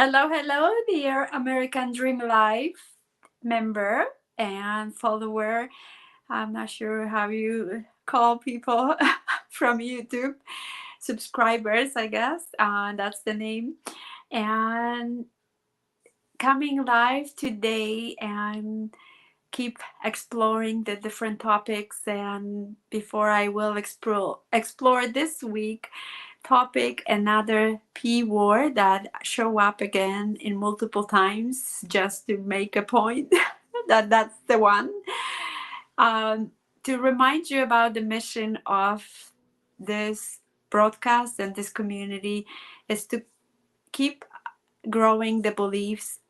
Hello, hello, dear American Dream Life member and follower. I'm not sure how you call people from YouTube. Subscribers, I guess. That's the name. And coming live today and keep exploring the different topics. And before I will explore this week topic, another P word that show up again in multiple times just to make a point that that's the one. To remind you about the mission of this broadcast and this community is to keep growing the beliefs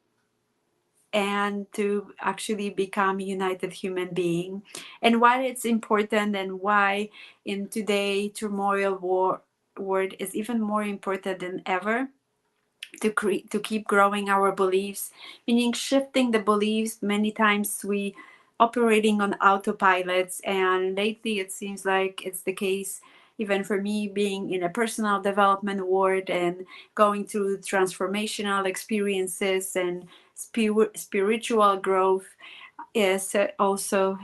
and to actually become a united human being, and why it's important, and why in today turmoil world is even more important than ever to keep growing our beliefs, meaning shifting the beliefs. Many times we operating on autopilots, and lately it seems like it's the case even for me, being in a personal development world and going through transformational experiences and spiritual growth, is also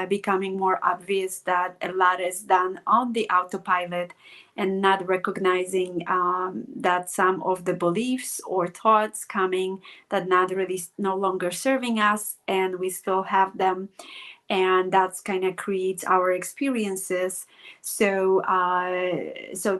becoming more obvious that a lot is done on the autopilot, and not recognizing that some of the beliefs or thoughts coming that not really no longer serving us, and we still have them, and that's kind of creates our experiences. So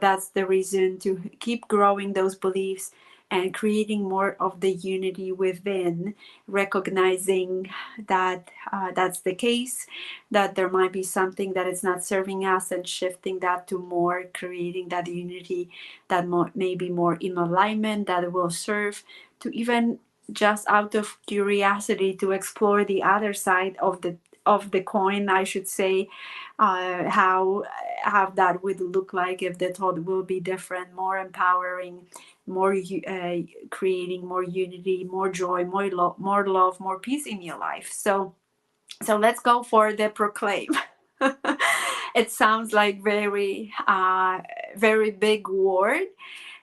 that's the reason to keep growing those beliefs and creating more of the unity within, recognizing that that's the case, that there might be something that is not serving us, and shifting that to more creating that unity that may be more in alignment, that will serve to even just out of curiosity to explore the other side of the coin, I should say, how that would look like if the thought will be different, more empowering, more creating more unity, more joy, more love, more peace in your life. So let's go for the proclaim. It sounds like very big word,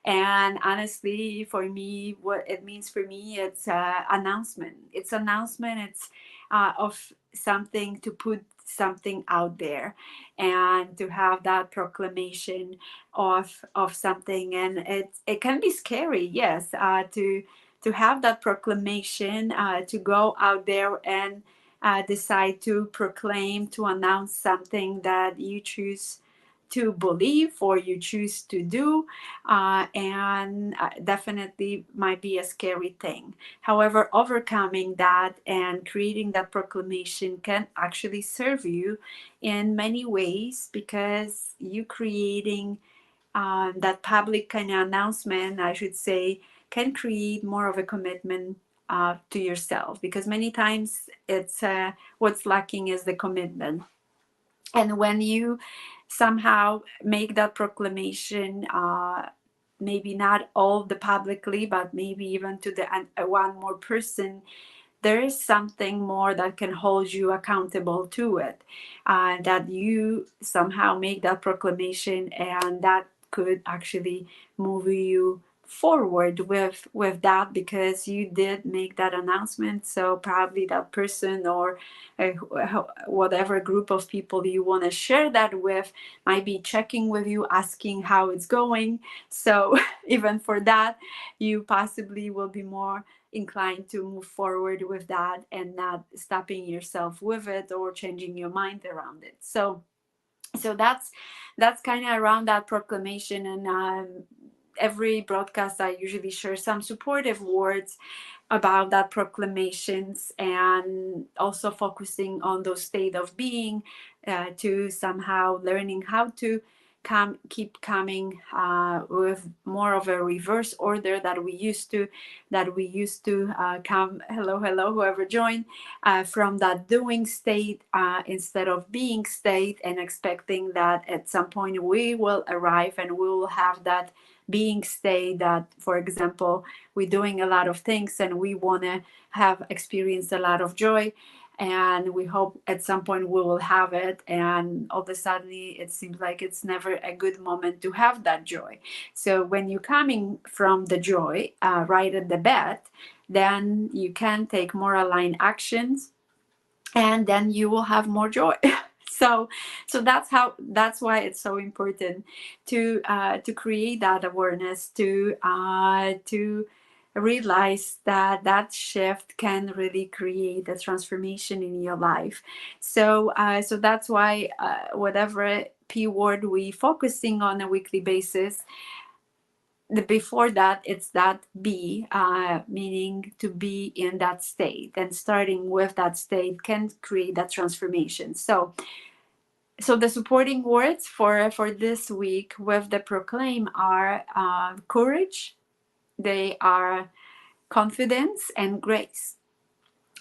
and honestly, for me, what it means for me, it's announcement. It's announcement. It's of something, to put something out there, and to have that proclamation of something. And it can be scary, yes, to have that proclamation, to go out there and decide to proclaim, to announce something that you choose to believe or you choose to do, and definitely might be a scary thing. However, overcoming that and creating that proclamation can actually serve you in many ways, because you creating that public kind of announcement, I should say, can create more of a commitment to yourself, because many times it's what's lacking is the commitment. And when you somehow make that proclamation, maybe not all the publicly, but maybe even to the one more person, there is something more that can hold you accountable to it, that you somehow make that proclamation, and that could actually move you forward with that, because you did make that announcement. So probably that person, or uh, whatever group of people you want to share that with, might be checking with you, asking how it's going. So even for that, you possibly will be more inclined to move forward with that, and not stopping yourself with it or changing your mind around it. So that's kind of around that proclamation. And every broadcast I usually share some supportive words about that proclamations, and also focusing on those state of being, to somehow learning how to keep coming with more of a reverse order that we used to come. Hello, whoever joined, from that doing state, instead of being state, and expecting that at some point we will arrive and we will have that being state. That, for example, we're doing a lot of things and we want to have experienced a lot of joy, and we hope at some point we will have it, and all of a sudden it seems like it's never a good moment to have that joy. So when you're coming from the joy right at the bat, then you can take more aligned actions, and then you will have more joy. So that's why it's so important to create that awareness, to realize that that shift can really create a transformation in your life. So that's why whatever P word we focusing on a weekly basis, before that it's that B, meaning to be in that state, and starting with that state can create that transformation. So the supporting words for this week with the proclaim are courage, they are confidence, and grace.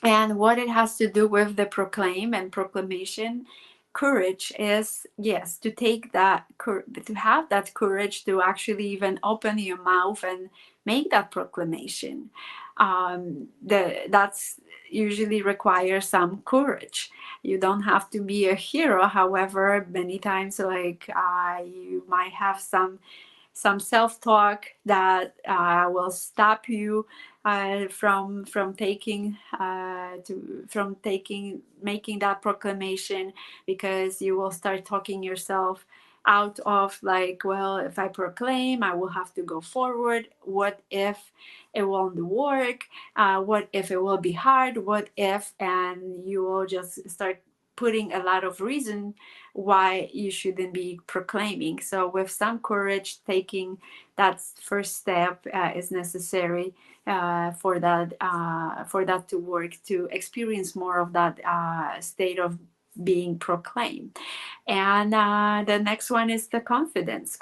And what it has to do with the proclaim and proclamation, courage is, yes, to take that, to have that courage to actually even open your mouth and make that proclamation. That's usually requires some courage. You don't have to be a hero. However, many times, like you might have some self-talk that will stop you from taking making that proclamation, because you will start talking yourself out of, like, well, if I proclaim, I will have to go forward. What if it won't work? What if it will be hard? What if? And you will just start putting a lot of reason why you shouldn't be proclaiming. So with some courage, taking that first step is necessary for that to work, to experience more of that state of being proclaimed. And the next one is the confidence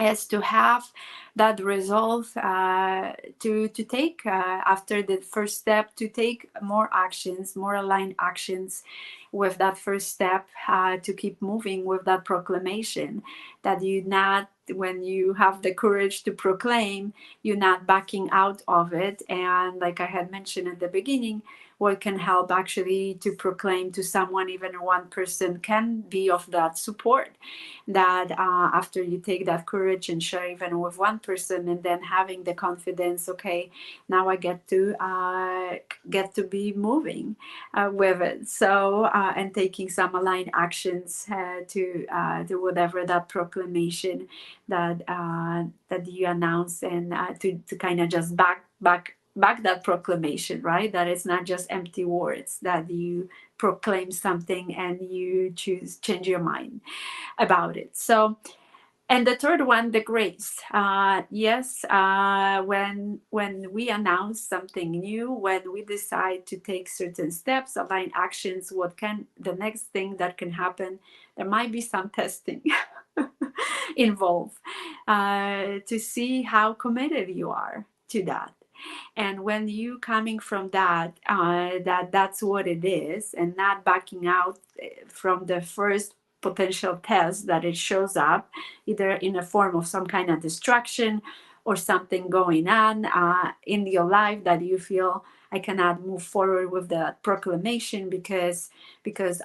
is to have that resolve to take after the first step, to take more actions, more aligned actions with that first step, to keep moving with that proclamation, that you not, when you have the courage to proclaim, you're not backing out of it. And like I had mentioned at the beginning, what can help actually to proclaim to someone, even one person, can be of that support, that after you take that courage and share even with one person, and then having the confidence, okay, now I get to be moving with it. So and taking some aligned actions to whatever that proclamation that you announce, and to kind of just back that proclamation, right? That it's not just empty words, that you proclaim something and you change your mind about it. So, and the third one, the grace. Yes, when we announce something new, when we decide to take certain steps, align actions, what can the next thing that can happen? There might be some testing involved to see how committed you are to that. And when you coming from that's what it is, and not backing out from the first potential test that it shows up, either in a form of some kind of distraction or something going on in your life that you feel, I cannot move forward with the proclamation because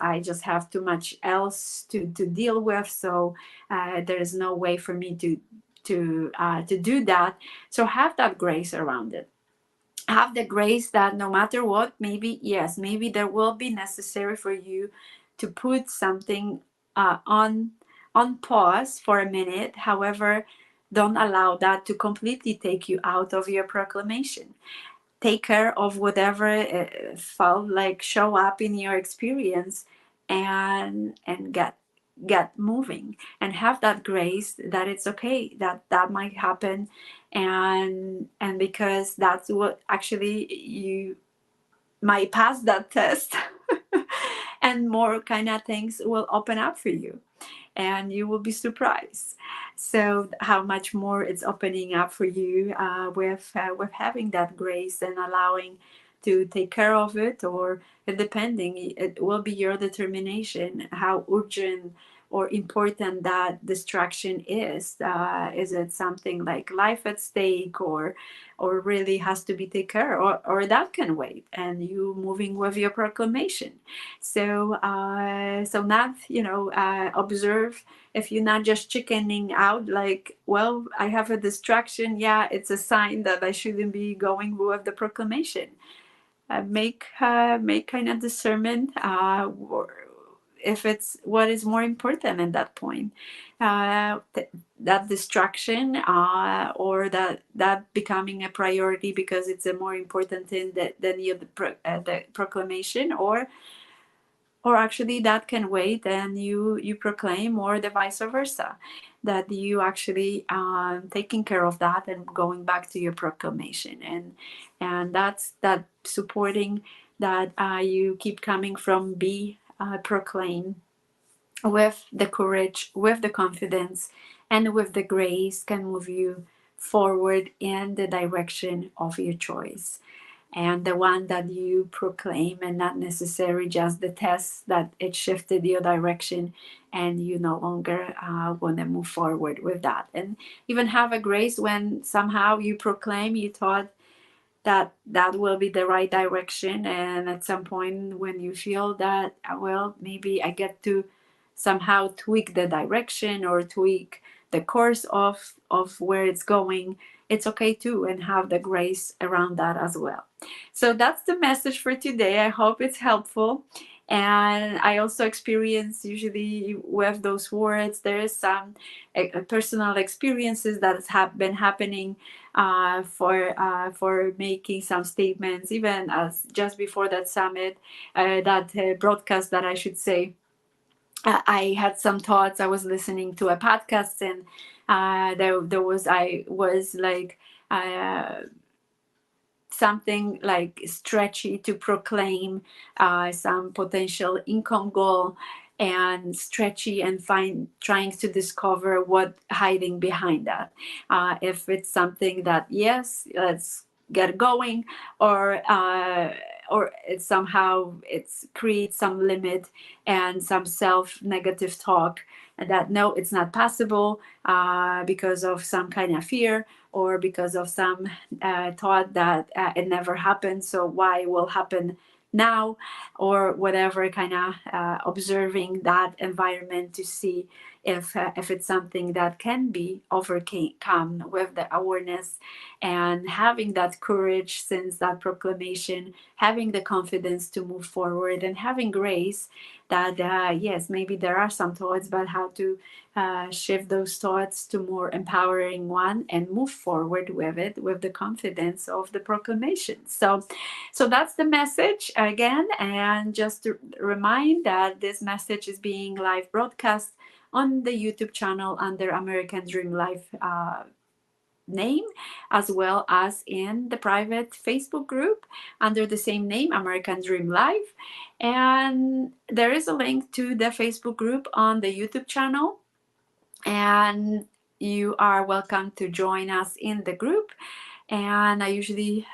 I just have too much else to deal with. So there is no way for me to do that. So have that grace around it. Have the grace that no matter what, maybe, yes, maybe there will be necessary for you to put something on pause for a minute. However, don't allow that to completely take you out of your proclamation. Take care of whatever felt like show up in your experience, and get moving, and have that grace that it's okay that might happen, and because that's what actually you might pass that test and more kind of things will open up for you, and you will be surprised. So how much more it's opening up for you with having that grace and allowing to take care of it, or depending, it will be your determination how urgent or important that distraction is. Is it something like life at stake, or really has to be taken care, or that can wait, and you moving with your proclamation. So not, observe if you're not just chickening out, like, well, I have a distraction, yeah, it's a sign that I shouldn't be going with the proclamation. Make kind of discernment, if it's what is more important at that point, that distraction, or that becoming a priority because it's a more important thing than the proclamation, or actually that can wait and you proclaim, or the vice versa, that you actually taking care of that and going back to your proclamation. And that's that supporting that, you keep coming from be proclaim with the courage, with the confidence, and with the grace, can move you forward in the direction of your choice, and the one that you proclaim, and not necessarily just the test that it shifted your direction and you no longer want to move forward with that. And even have a grace when somehow you proclaim, you thought that that will be the right direction, and at some point when you feel that, well, maybe I get to somehow tweak the direction or tweak the course of where it's going, it's okay too, and have the grace around that as well. So that's the message for today. I hope it's helpful. And I also experience, usually with those words, there is some personal experiences that have been happening, for making some statements, even as just before that summit, that broadcast, that I should say. I had some thoughts. I was listening to a podcast, and there was, I was like, uh, something like stretchy to proclaim, some potential income goal, and stretchy, and find trying to discover what hiding behind that, if it's something that, yes, let's get going, or it somehow it's creates some limit and some self negative talk, and that no, it's not possible, because of some kind of fear, or because of some thought that it never happened, so why will happen now, or whatever, kind of observing that environment to see if it's something that can be overcome with the awareness, and having that courage, since that proclamation, having the confidence to move forward, and having grace that, yes, maybe there are some thoughts, but how to shift those thoughts to more empowering one, and move forward with it with the confidence of the proclamation. So that's the message again. And just to remind that this message is being live broadcast on the YouTube channel under American Dream Life name, as well as in the private Facebook group under the same name, American Dream Life. And there is a link to the Facebook group on the YouTube channel, and you are welcome to join us in the group. And I usually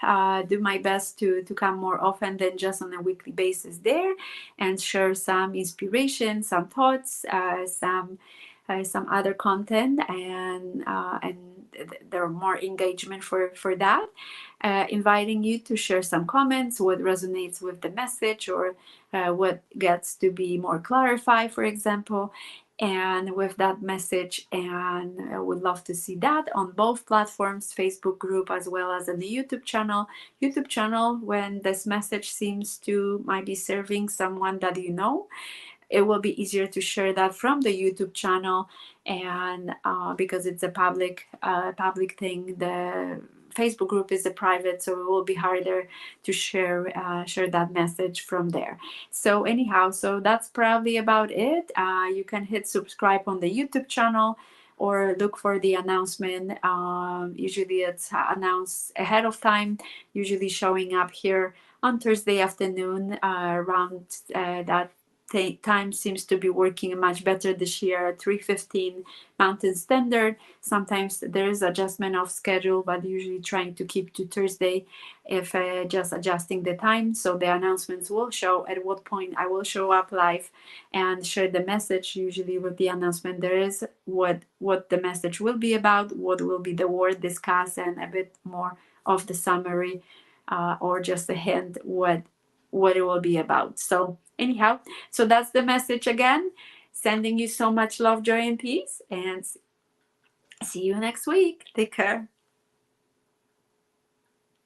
do my best to come more often than just on a weekly basis there, and share some inspiration, some thoughts, some other content, and there are more engagement for that. Inviting you to share some comments, what resonates with the message, or what gets to be more clarified, for example, and with that message. And I would love to see that on both platforms, Facebook group as well as on the YouTube channel. YouTube channel, when this message seems to might be serving someone that you know, it will be easier to share that from the YouTube channel, and because it's a public thing. The Facebook group is a private, so it will be harder to share that message from there. So anyhow, so that's probably about it. You can hit subscribe on the YouTube channel, or look for the announcement. Usually it's announced ahead of time, usually showing up here on Thursday afternoon, around that time seems to be working much better this year at 3:15 Mountain Standard. Sometimes there is adjustment of schedule, but usually trying to keep to Thursday if just adjusting the time. So the announcements will show at what point I will show up live and share the message. Usually with the announcement there is what the message will be about, what will be the word discussed, and a bit more of the summary or just a hint what it will be about. So anyhow, so that's the message again. Sending you so much love, joy, and peace, and see you next week. Take care.